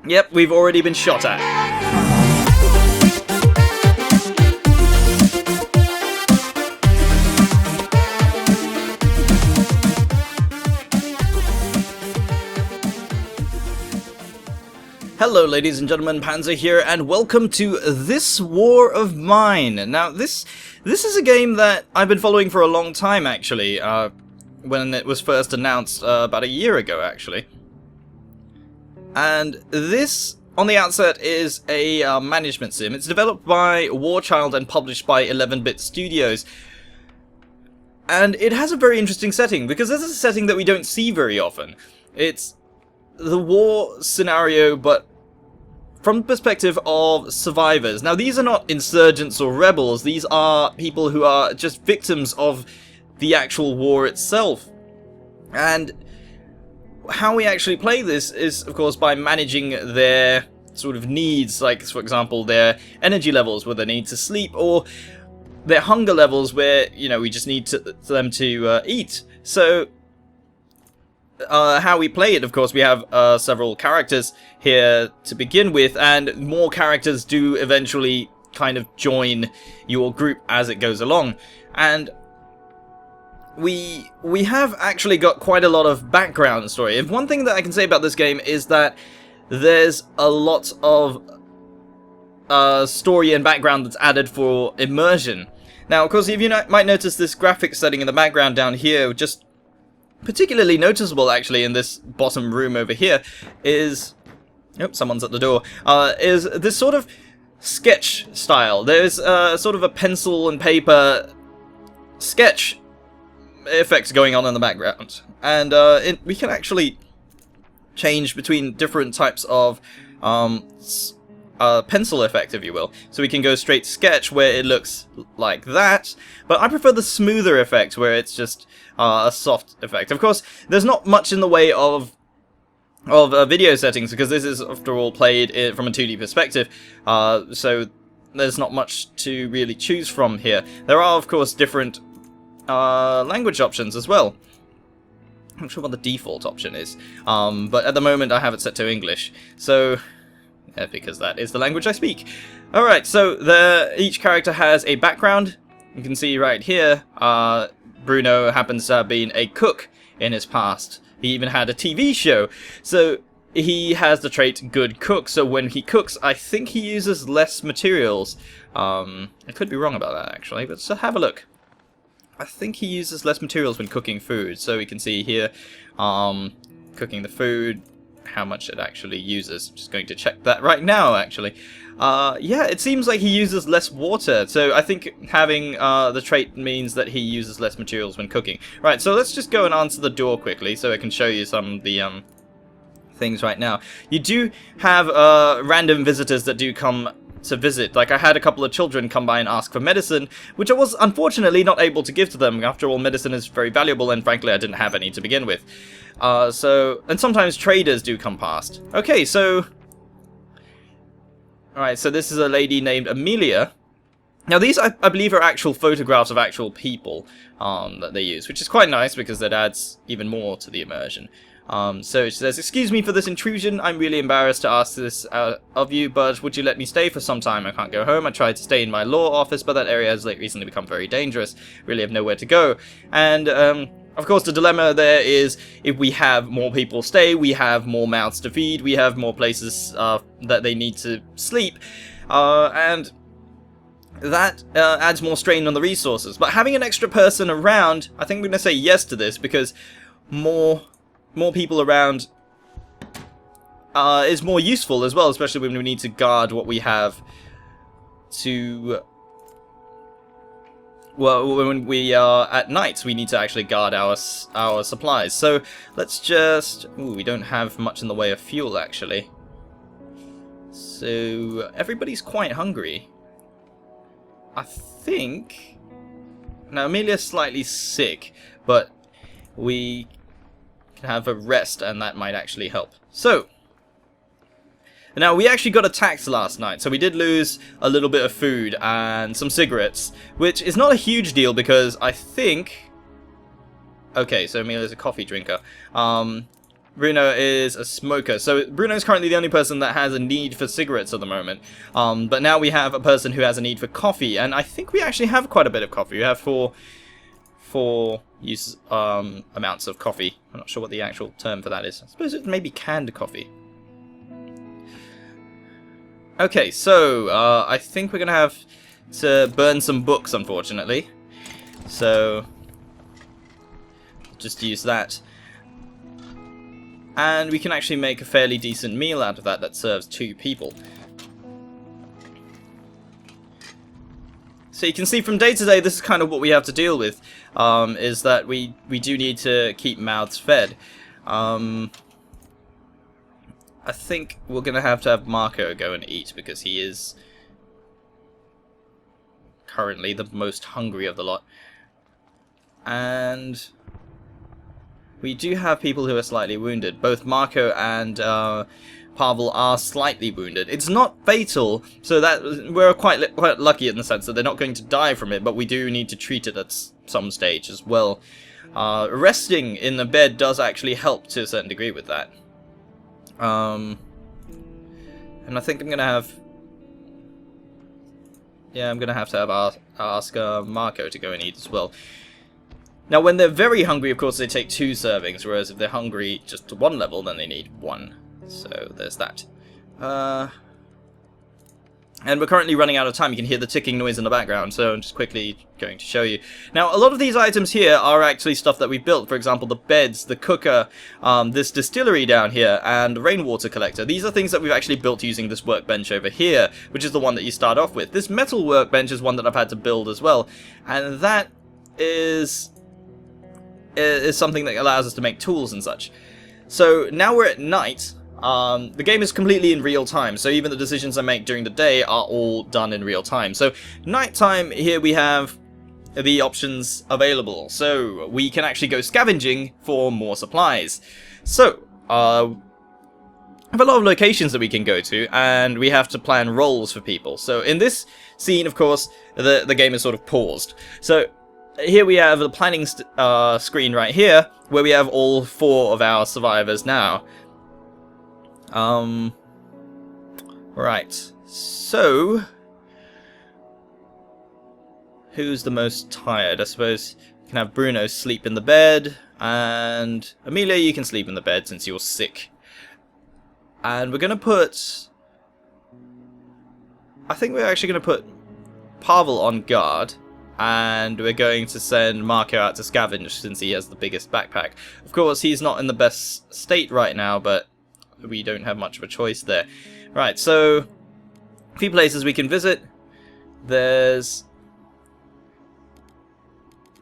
Yep, we've already been shot at. Hello ladies and gentlemen, Panzer here, and welcome to This War of Mine. Now this is a game that I've been following for a long time actually, when it was first announced about a year ago actually. And this, on the outset, is a management sim. It's developed by Warchild and published by 11-Bit Studios. And it has a very interesting setting, because this is a setting that we don't see very often. It's the war scenario, but from the perspective of survivors. Now, these are not insurgents or rebels. These are people who are just victims of the actual war itself. And how we actually play this is, of course, by managing their sort of needs, like, for example, their energy levels, where they need to sleep, or their hunger levels, where, you know, we just need them to eat. So, how we play it, of course, we have several characters here to begin with, and more characters do eventually kind of join your group as it goes along. And we have actually got quite a lot of background story. And one thing that I can say about this game is that there's a lot of story and background that's added for immersion. Now, of course, if you might notice this graphics setting in the background down here, just particularly noticeable actually in this bottom room over here, is... Oh, someone's at the door. Is this sort of sketch style. There's sort of a pencil and paper sketch effects going on in the background, and we can actually change between different types of pencil effect, if you will. So we can go straight sketch, where it looks like that, but I prefer the smoother effect, where it's just a soft effect. Of course, there's not much in the way of video settings, because this is, after all, played from a 2D perspective, so there's not much to really choose from here. There are, of course, different language options as well. I'm not sure what the default option is, but at the moment I have it set to English, so because that is the language I speak. Alright, so each character has a background. You can see right here, Bruno happens to have been a cook in his past. He even had a TV show, so he has the trait good cook, so when he cooks, I think he uses less materials. I could be wrong about that actually, but so have a look. I think he uses less materials when cooking food, so we can see here, cooking the food, how much it actually uses. I'm just going to check that right now, actually. Yeah, it seems like he uses less water, so I think having the trait means that he uses less materials when cooking. Right, so let's just go and answer the door quickly, so I can show you some of the things right now. You do have random visitors that do come to visit. Like, I had a couple of children come by and ask for medicine, which I was unfortunately not able to give to them. After all, medicine is very valuable, and frankly I didn't have any to begin with. And sometimes traders do come past. Okay, so... Alright, so this is a lady named Amelia. Now these, I believe, are actual photographs of actual people that they use, which is quite nice because that adds even more to the immersion. So she says, "Excuse me for this intrusion. I'm really embarrassed to ask this of you, but would you let me stay for some time? I can't go home. I tried to stay in my law office, but that area has recently become very dangerous. Really have nowhere to go." And of course, the dilemma there is, if we have more people stay, we have more mouths to feed, we have more places that they need to sleep, and that adds more strain on the resources. But having an extra person around, I think I'm going to say yes to this, because more people around is more useful as well, especially when we need to guard what we have to... Well, when we are at night, we need to actually guard our supplies. So let's just... Ooh, we don't have much in the way of fuel, actually. So everybody's quite hungry. I think... Now, Amelia's slightly sick, but we can have a rest, and that might actually help. So... Now, we actually got attacked last night, so we did lose a little bit of food and some cigarettes, which is not a huge deal because I think... Okay, so Amelia's a coffee drinker. Bruno is a smoker. So Bruno's currently the only person that has a need for cigarettes at the moment. But now we have a person who has a need for coffee, and I think we actually have quite a bit of coffee. We have four amounts of coffee. I'm not sure what the actual term for that is. I suppose it's maybe canned coffee. Okay, so I think we're gonna have to burn some books, unfortunately. So just use that. And we can actually make a fairly decent meal out of that serves 2 people. So you can see from day to day, this is kind of what we have to deal with, is that we do need to keep mouths fed. I think we're going to have Marco go and eat, because he is currently the most hungry of the lot. And we do have people who are slightly wounded. Both Marco and Pavel are slightly wounded. It's not fatal, so that we're quite lucky in the sense that they're not going to die from it, but we do need to treat it at some stage as well. Resting in the bed does actually help to a certain degree with that. And I think I'm gonna have... Yeah, I'm gonna have to ask Marco to go and eat as well. Now, when they're very hungry, of course, they take 2 servings, whereas if they're hungry just to 1 level, then they need 1. So, there's that. And we're currently running out of time. You can hear the ticking noise in the background, so I'm just quickly going to show you. Now, a lot of these items here are actually stuff that we built. For example, the beds, the cooker, this distillery down here, and the rainwater collector. These are things that we've actually built using this workbench over here, which is the one that you start off with. This metal workbench is one that I've had to build as well, and that is something that allows us to make tools and such. So now we're at night. The game is completely in real time, so even the decisions I make during the day are all done in real time. So nighttime, here we have the options available. So we can actually go scavenging for more supplies. So I have a lot of locations that we can go to, and we have to plan roles for people. So in this scene, of course, the game is sort of paused. So here we have the planning screen right here, where we have all 4 of our survivors now. Right. So, who's the most tired? I suppose you can have Bruno sleep in the bed, and Amelia, you can sleep in the bed since you're sick. And we're going to put... I think we're actually going to put Pavel on guard. And we're going to send Marco out to scavenge since he has the biggest backpack. Of course, he's not in the best state right now, but we don't have much of a choice there. Right, so a few places we can visit. There's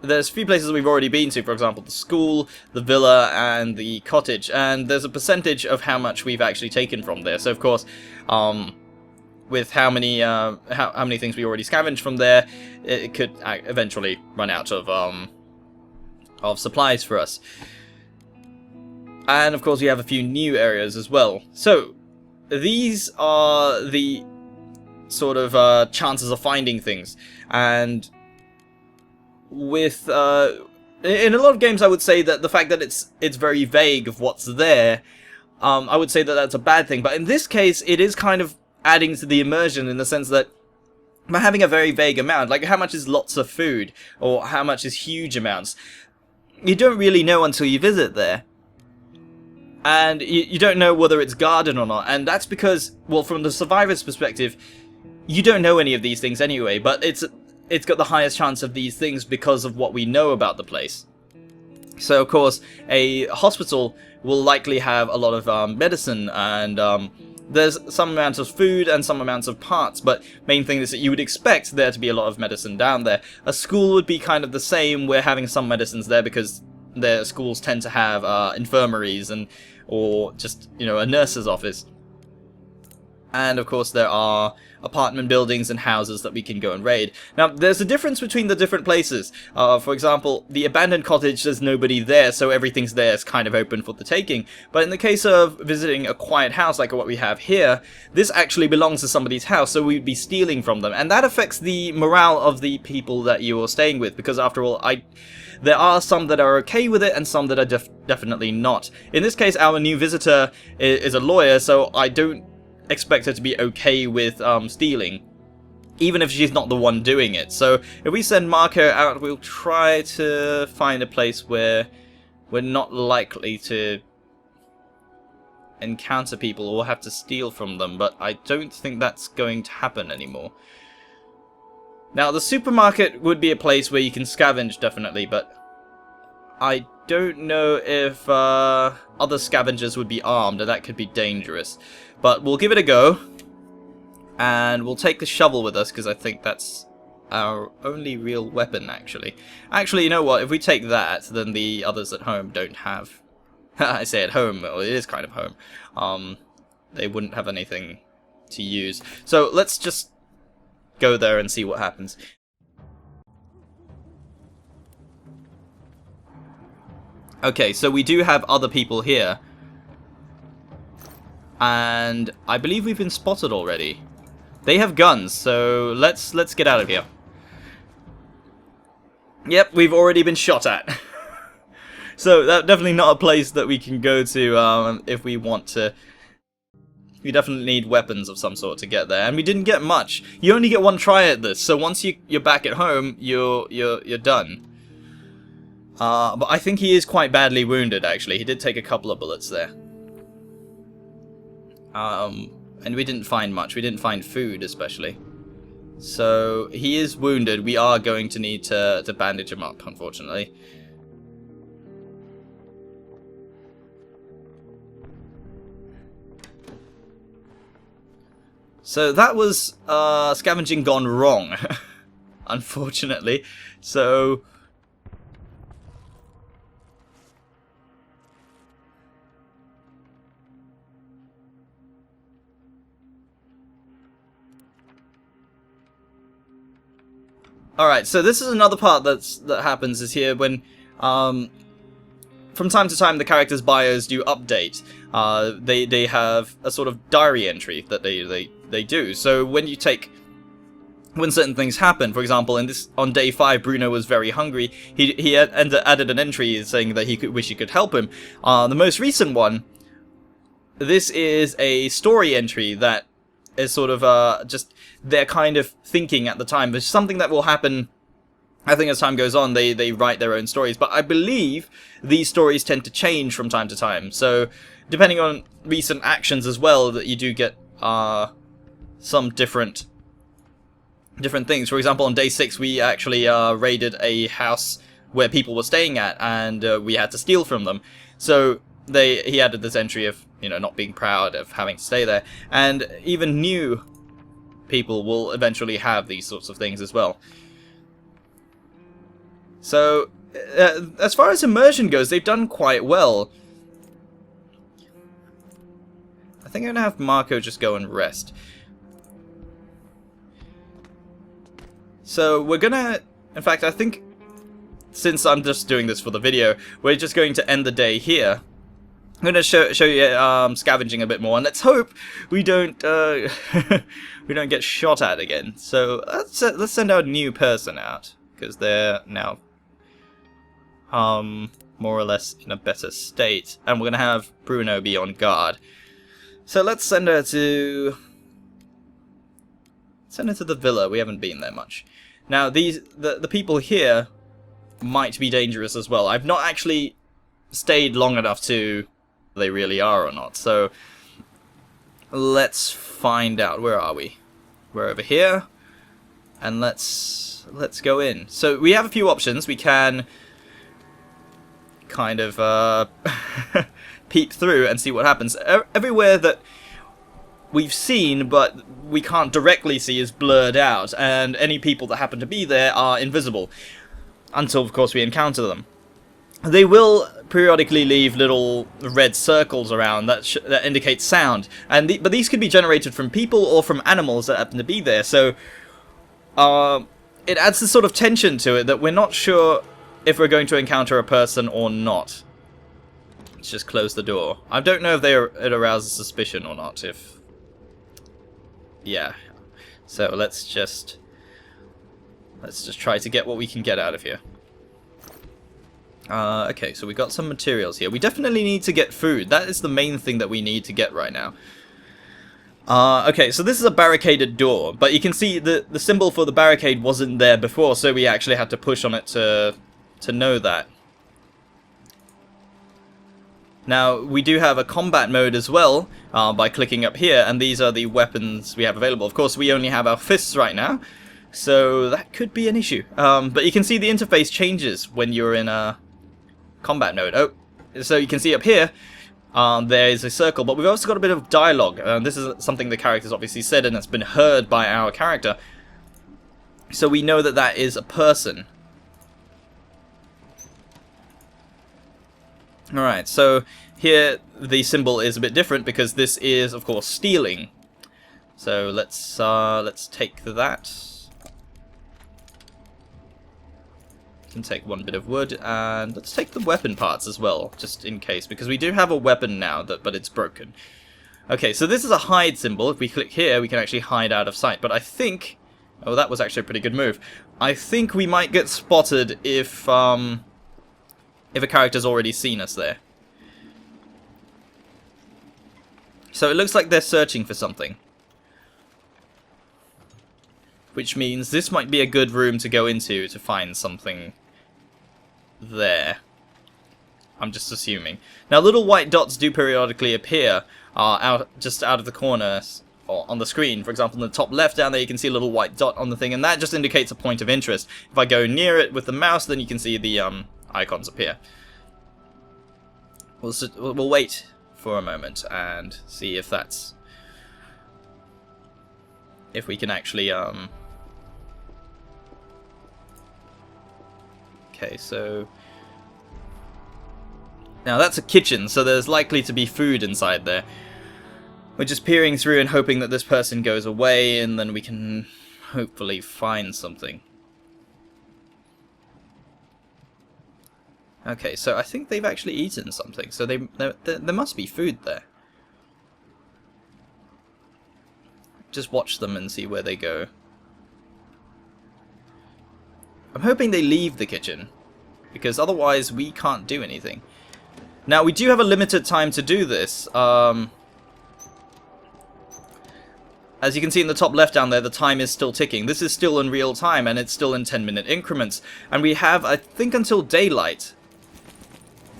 a few places we've already been to, for example, the school, the villa, and the cottage. And there's a percentage of how much we've actually taken from there. So, of course, with how many things we already scavenged from there, it could eventually run out of supplies for us. And of course we have a few new areas as well. So these are the sort of chances of finding things. And with in a lot of games I would say that the fact that it's very vague of what's there, I would say that that's a bad thing. But in this case it is kind of adding to the immersion in the sense that by having a very vague amount, like how much is lots of food or how much is huge amounts, you don't really know until you visit there. And you don't know whether it's guarded or not, and that's because, well, from the survivor's perspective, you don't know any of these things anyway, but it's got the highest chance of these things because of what we know about the place. So, of course, a hospital will likely have a lot of medicine, and there's some amounts of food and some amounts of parts, but main thing is that you would expect there to be a lot of medicine down there. A school would be kind of the same. We're having some medicines there because their schools tend to have infirmaries or just, you know, a nurse's office. And of course there are apartment buildings and houses that we can go and raid. Now there's a difference between the different places. For example, the abandoned cottage, there's nobody there, so everything's there, it's kind of open for the taking. But in the case of visiting a quiet house like what we have here, this actually belongs to somebody's house, so we'd be stealing from them. And that affects the morale of the people that you are staying with, because after all, there are some that are okay with it and some that are definitely not. In this case, our new visitor is a lawyer, so I don't expect her to be okay with stealing, even if she's not the one doing it. So if we send Marco out, we'll try to find a place where we're not likely to encounter people or have to steal from them, but I don't think that's going to happen anymore. Now the supermarket would be a place where you can scavenge, definitely, but I don't know if other scavengers would be armed, and that could be dangerous. But we'll give it a go, and we'll take the shovel with us, because I think that's our only real weapon, actually. Actually, you know what, if we take that, then the others at home don't have... I say at home, well, it is kind of home. They wouldn't have anything to use. So let's just go there and see what happens. Okay, so we do have other people here. And I believe we've been spotted already. They have guns, so let's get out of here. Yep, we've already been shot at. So that's definitely not a place that we can go to if we want to. We definitely need weapons of some sort to get there, and we didn't get much. You only get one try at this, so once you're back at home, you're done. But I think he is quite badly wounded. Actually, he did take a couple of bullets there. And we didn't find much. We didn't find food, especially. So he is wounded. We are going to need to bandage him up, unfortunately. So that was scavenging gone wrong, unfortunately. So alright, so this is another part that happens is here when from time to time the characters' bios do update. They have a sort of diary entry that they do. So when certain things happen, for example, on day 5, Bruno was very hungry. He added an entry saying that he wish he could help him. The most recent one, this is a story entry that is sort of just their kind of thinking at the time. There's something that will happen. I think as time goes on, they write their own stories, but I believe these stories tend to change from time to time. So, depending on recent actions as well, that you do get some different things. For example, on day 6, we actually raided a house where people were staying at, and we had to steal from them. So he added this entry of, not being proud of having to stay there, and even new people will eventually have these sorts of things as well. So, as far as immersion goes, they've done quite well. I think I'm going to have Marco just go and rest. So, we're going to... In fact, I think, since I'm just doing this for the video, we're just going to end the day here. I'm going to show you scavenging a bit more, and let's hope we don't we don't get shot at again. So, let's send our new person out, because they're now more or less in a better state, and we're going to have Bruno be on guard. So let's send her to the villa. We haven't been there much. Now the people here might be dangerous as well. I've not actually stayed long enough to they really are or not. So let's find out. Where are we? We're over here, and let's go in. So we have a few options. We can kind of peep through and see what happens. Everywhere that we've seen but we can't directly see is blurred out, and any people that happen to be there are invisible until, of course, we encounter them. they will periodically leave little red circles around that indicate sound, and but these could be generated from people or from animals that happen to be there. So it adds this sort of tension to it that we're not sure if we're going to encounter a person or not. Let's just close the door. I don't know if it arouses suspicion or not. Yeah. So let's just try to get what we can get out of here. Okay, so we got some materials here. We definitely need to get food. That is the main thing that we need to get right now. Okay, so this is a barricaded door, but you can see the symbol for the barricade wasn't there before, so we actually had to push on it to know that. Now, we do have a combat mode as well, by clicking up here, and these are the weapons we have available. Of course, we only have our fists right now, so that could be an issue. But you can see the interface changes when you're in a combat mode. Oh, so you can see up here, there is a circle, but we've also got a bit of dialogue. This is something the character's obviously said, and it's been heard by our character. So we know that that is a person. Alright, so here the symbol is a bit different because this is, of course, stealing. So let's take that. Can take one bit of wood, and let's take the weapon parts as well, just in case, because we do have a weapon now, but it's broken. Okay, so this is a hide symbol. If we click here, we can actually hide out of sight, but I think... Oh, that was actually a pretty good move. I think we might get spotted if a character's already seen us there. So it looks like they're searching for something. Which means this might be a good room to go into to find something there. I'm just assuming. Now, little white dots do periodically appear just out of the corners or on the screen. For example, in the top left down there, you can see a little white dot on the thing, and that just indicates a point of interest. If I go near it with the mouse, then you can see the icons appear. We'll wait for a moment and see if that's... if we can actually... Okay, so... Now that's a kitchen, so there's likely to be food inside there. We're just peering through and hoping that this person goes away, and then we can hopefully find something. Okay, so I think they've actually eaten something, so there must be food there. Just watch them and see where they go. I'm hoping they leave the kitchen, because otherwise we can't do anything. Now, we do have a limited time to do this. As you can see in the top left down there, the time is still ticking. This is still in real time, and it's still in 10-minute increments. And we have, I think, until daylight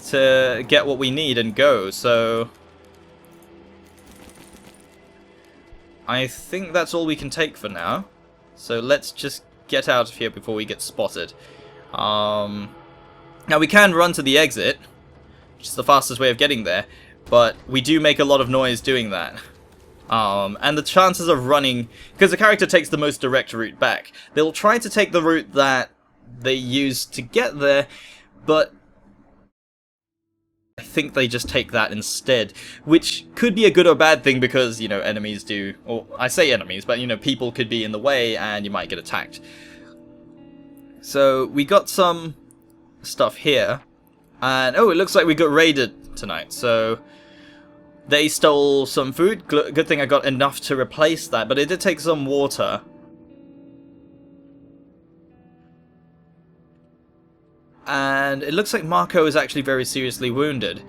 to get what we need and go, so... I think that's all we can take for now. So let's just get out of here before we get spotted. Now, we can run to the exit, which is the fastest way of getting there, but we do make a lot of noise doing that. And the chances of running, because the character takes the most direct route back, they'll try to take the route that they used to get there, but I think they just take that instead, which could be a good or bad thing because, you know, enemies do, or I say enemies, but, you know, people could be in the way and you might get attacked. So we got some stuff here, and oh, it looks like we got raided tonight, so they stole some food. Good thing I got enough to replace that, but it did take some water. And it looks like Marco is actually very seriously wounded.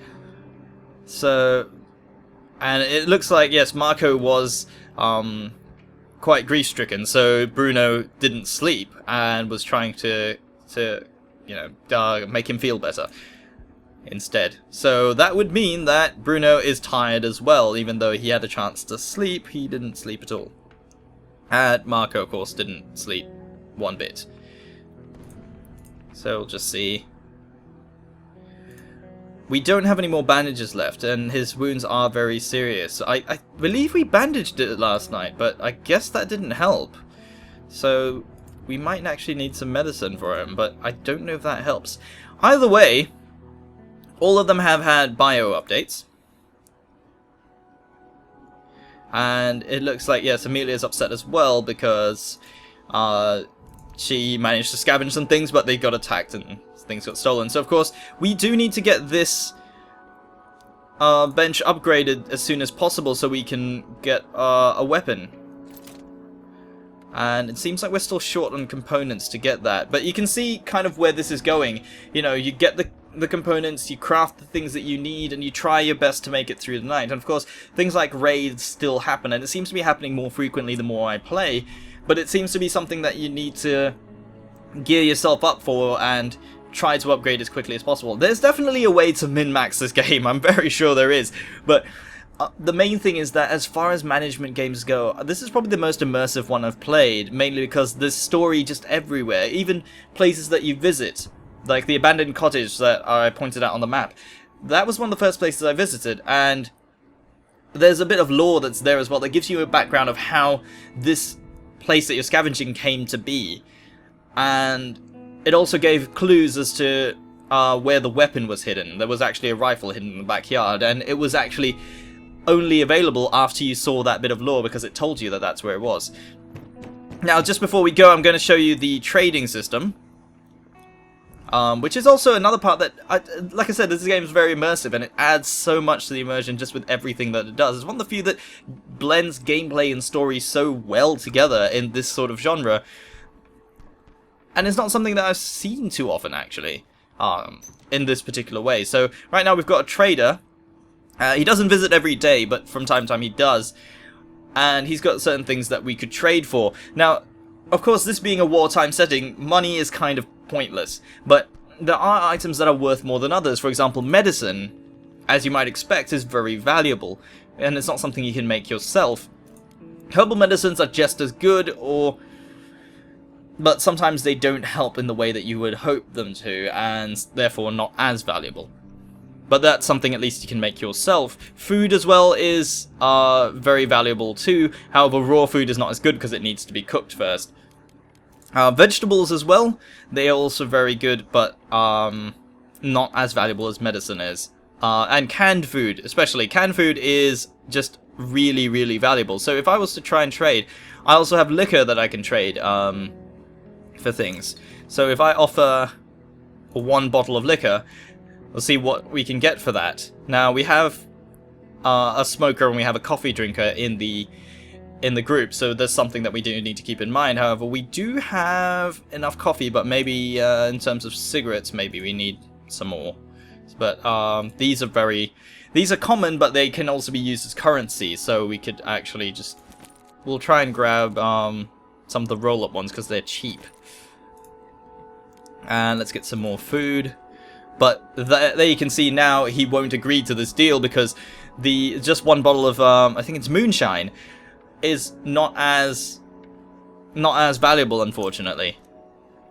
So, and it looks like, yes, Marco was quite grief-stricken, so Bruno didn't sleep and was trying to you know, make him feel better instead. So that would mean that Bruno is tired as well. Even though he had a chance to sleep, he didn't sleep at all. And Marco, of course, didn't sleep one bit. So we'll just see. We don't have any more bandages left, and his wounds are very serious. I believe we bandaged it last night, but I guess that didn't help. So we might actually need some medicine for him, but I don't know if that helps. Either way, All of them have had bio updates. And it looks like, yes, Amelia's upset as well because she managed to scavenge some things, but they got attacked and things got stolen. So, of course, we do need to get this bench upgraded as soon as possible so we can get a weapon. And it seems like we're still short on components to get that. But you can see kind of where this is going. You know, you get the components, you craft the things that you need, and you try your best to make it through the night. And of course, things like raids still happen, and it seems to be happening more frequently the more I play. But it seems to be something that you need to gear yourself up for and try to upgrade as quickly as possible. There's definitely a way to min-max this game, I'm very sure there is. But the main thing is that as far as management games go, this is probably the most immersive one I've played, mainly because there's story just everywhere, even places that you visit, like the abandoned cottage that I pointed out on the map. That was one of the first places I visited, and there's a bit of lore that's there as well that gives you a background of how this place that you're scavenging came to be. And it also gave clues as to where the weapon was hidden. There was actually a rifle hidden in the backyard, and it was actually only available after you saw that bit of lore because it told you that that's where it was. Now, just before we go, I'm going to show you the trading system, which is also another part that, like I said, this game is very immersive, and it adds so much to the immersion just with everything that it does. It's one of the few that blends gameplay and story so well together in this sort of genre. And it's not something that I've seen too often, actually, in this particular way. So, right now we've got a trader. He doesn't visit every day, but from time to time he does. And he's got certain things that we could trade for. Now, of course, this being a wartime setting, money is kind of pointless. But there are items that are worth more than others. For example, medicine, as you might expect, is very valuable. And it's not something you can make yourself. Herbal medicines are just as good, but sometimes they don't help in the way that you would hope them to, and therefore not as valuable. But that's something at least you can make yourself. Food as well is very valuable too. However, raw food is not as good because it needs to be cooked first. Vegetables as well, they are also very good, but not as valuable as medicine is. And canned food, especially. Canned food is just really, really valuable. So if I was to try and trade, I also have liquor that I can trade for things. So if I offer 1 bottle of liquor, we'll see what we can get for that. Now, we have a smoker and we have a coffee drinker in the group, so there's something that we do need to keep in mind. However, we do have enough coffee, but maybe in terms of cigarettes, maybe we need some more. But these are common, but they can also be used as currency, so we could actually we'll try and grab some of the roll-up ones because they're cheap. And let's get some more food. But there you can see now he won't agree to this deal because just 1 bottle of I think it's moonshine is not as valuable, unfortunately.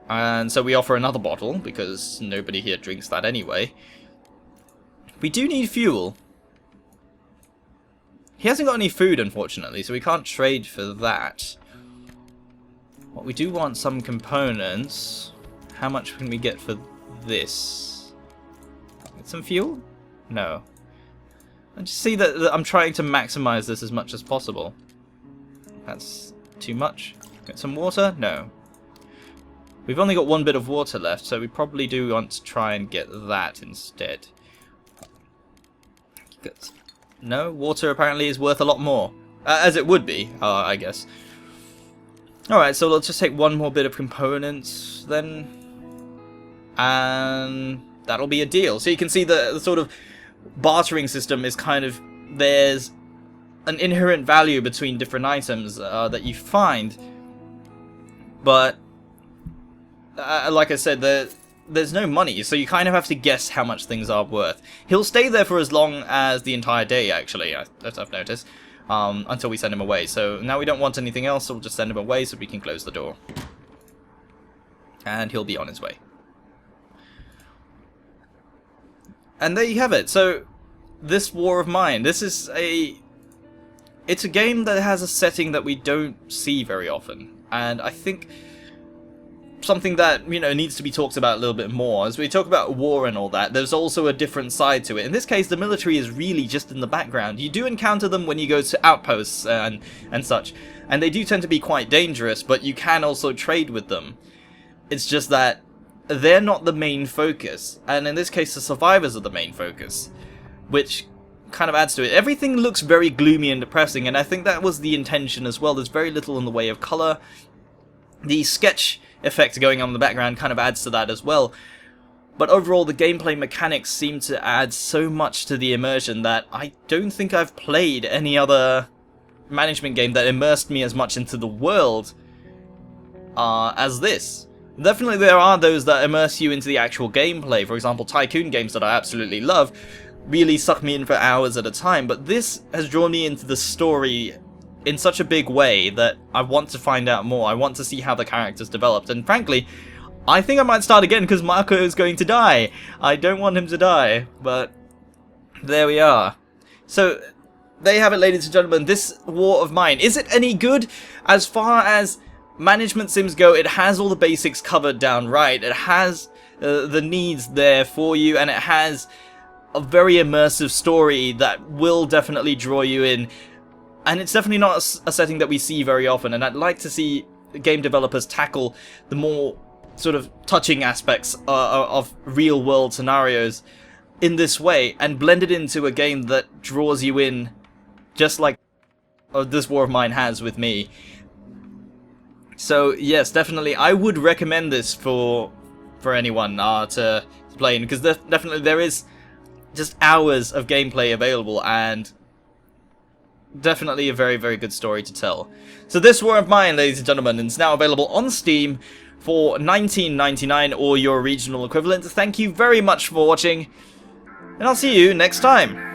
And so we offer another bottle because nobody here drinks that anyway. We do need fuel. He hasn't got any food, unfortunately, so we can't trade for that. What we do want some components. How much can we get for this? Some fuel? No. I just see that I'm trying to maximize this as much as possible. That's too much. Get some water? No. We've only got 1 bit of water left, so we probably do want to try and get that instead. No, water apparently is worth a lot more. As it would be, I guess. Alright, so let's just take 1 more bit of components then. And that'll be a deal. So you can see the sort of bartering system is kind of, there's an inherent value between different items that you find. But, like I said, there's no money, so you kind of have to guess how much things are worth. He'll stay there for as long as the entire day, actually, as I've noticed, until we send him away. So now we don't want anything else, so we'll just send him away so we can close the door. And he'll be on his way. And there you have it. So, this War of Mine, it's a game that has a setting that we don't see very often. And I think something that, you know, needs to be talked about a little bit more. As we talk about war and all that, there's also a different side to it. In this case, the military is really just in the background. You do encounter them when you go to outposts and such, and they do tend to be quite dangerous, but you can also trade with them. It's just that they're not the main focus, and in this case the survivors are the main focus, which kind of adds to it. Everything looks very gloomy and depressing, and I think that was the intention as well. There's very little in the way of color. The sketch effect going on in the background kind of adds to that as well. But overall, the gameplay mechanics seem to add so much to the immersion that I don't think I've played any other management game that immersed me as much into the world as this. Definitely there are those that immerse you into the actual gameplay. For example, Tycoon games that I absolutely love really suck me in for hours at a time, but this has drawn me into the story in such a big way that I want to find out more. I want to see how the characters developed, and frankly, I think I might start again because Marco is going to die. I don't want him to die, but there we are. So, there you have it, ladies and gentlemen, this War of Mine. Is it any good? As far as management sims go, it has all the basics covered down right. It has the needs there for you, and it has a very immersive story that will definitely draw you in. And it's definitely not a setting that we see very often, and I'd like to see game developers tackle the more sort of touching aspects of real-world scenarios in this way, and blend it into a game that draws you in, just like this War of Mine has with me. So yes, definitely, I would recommend this for anyone to play in, because definitely there is just hours of gameplay available, and definitely a very, very good story to tell. So this War of Mine, ladies and gentlemen, is now available on Steam for $19.99 or your regional equivalent. Thank you very much for watching, and I'll see you next time.